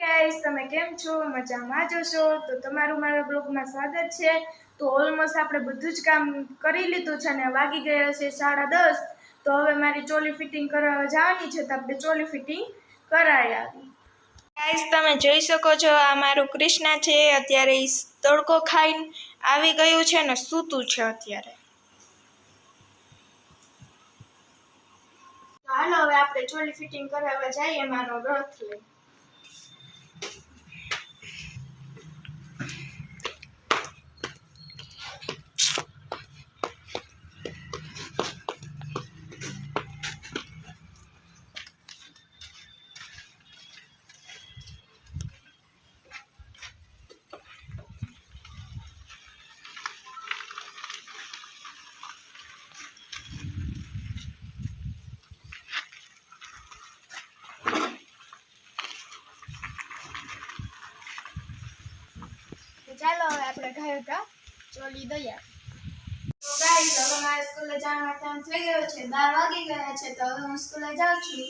Guys, તમે કેમ છો? મજામાં જ હશો તો તમારું મારા બ્લોગમાં સ્વાગત છે। તો ઓલમોસ્ટ આપણે બધું જ કામ કરી લીધું છે અને વાગી ગયા છે 10:30। તો હવે મારી ચોલી ફિટિંગ કરાવવા જવાની છે, તો આપણે ચોલી ફિટિંગ કરાવી આવી। ગાઈસ, તમે જોઈ શકો છો આ મારું કૃષ્ણા છે। અત્યારે તડકો ખાઈને આવી ગયું છે ને સૂતું છે અત્યારે। હાલો હવે આપણે ચોલી ફિટિંગ કરાવવા જઈએ મારો રથ લઈ। ચાલો હવે આપણે ઘાયકા ચોલી દઈએ। તો ગાઈસ, હવે મારે સ્કૂલે જવાનો ટાઈમ થઈ ગયો છે, 12 વાગી ગયા છે, તો હવે હું સ્કૂલે જાઉં છું।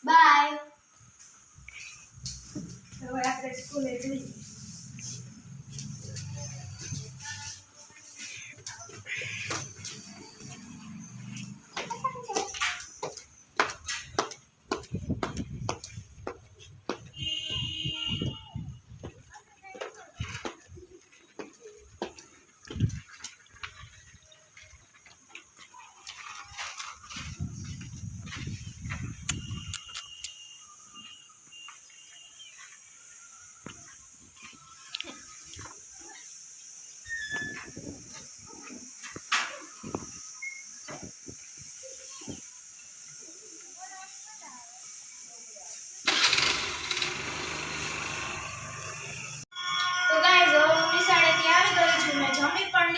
બાય। હવે આપણે સ્કૂલે જઈએ।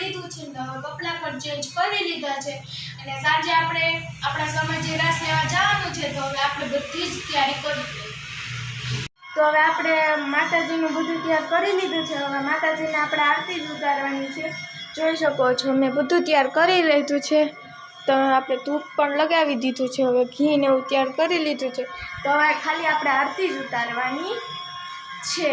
લીધું છે ને કપડા પણ ચેન્જ કરી લીધા છે અને સાંજે આપણે આપણા સમાજે રાસ લેવા જવાનું છે, તો હવે આપણે બધી જ તૈયારી કરી લઈએ। તો હવે આપણે માતાજીનું બધું તૈયાર કરી લીધું છે। હવે માતાજીને આપણે આરતી જ ઉતારવાની છે। જોઈ શકો છો મેં બધું તૈયાર કરી લીધું છે। તો આપણે ધૂપ પણ લગાવી દીધું છે, હવે ઘી ને એવું તૈયાર કરી લીધું છે, તો હવે ખાલી આપણે આરતી જ ઉતારવાની છે।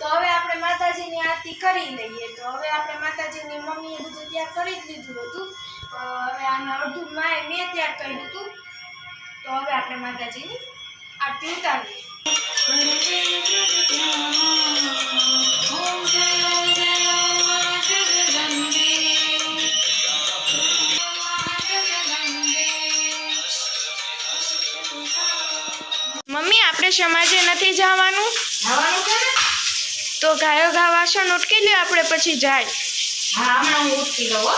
તો હવે આપણે માતાજીની આરતી કરી લઈએ। તો હવે આપણે માતાજીની મમ્મીએ બધું તૈયાર કરી જ લીધું હતું, હવે આમાં અડધું મેં તૈયાર કર્યું હતું, તો હવે આપણે માતાજીની આરતી ઉતારીએ। મમ્મી, આપણે સમાજે નથી જવાનું? જવાનું છે ને, તો ગાયો ગા વાસણ ઉટકી લ્યો, આપણે પછી જાય। હા હમણાં હું ઉઠી લઉં હો,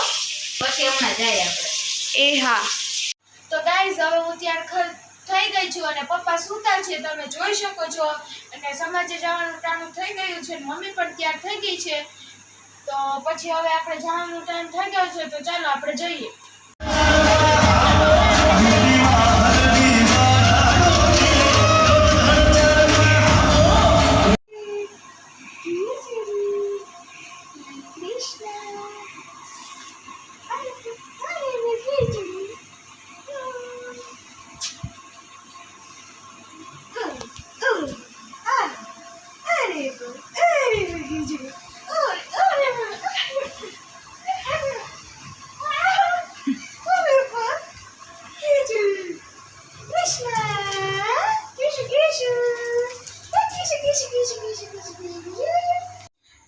પછી હમણાં જાય આપણે। એ હા। તો ગાઈઝ, હવે હું તૈયાર થઈ ગઈ છું અને પપ્પા સૂતા છે, તમે જોઈ શકો છો, અને સમાજે જવાનું ટાણું થઈ ગયું છે, મમ્મી પણ તૈયાર થઈ ગઈ છે। તો પછી હવે આપણે જવાનું ટાઈમ થઈ ગયો છે, તો ચાલો આપણે જઈએ।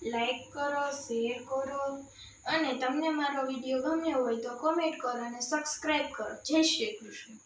લાઈક કરો, શેર કરો અને તમને મારો વિડીયો ગમ્યો હોય તો કોમેન્ટ કરો અને સબસ્ક્રાઇબ કરો। જય શ્રી કૃષ્ણ।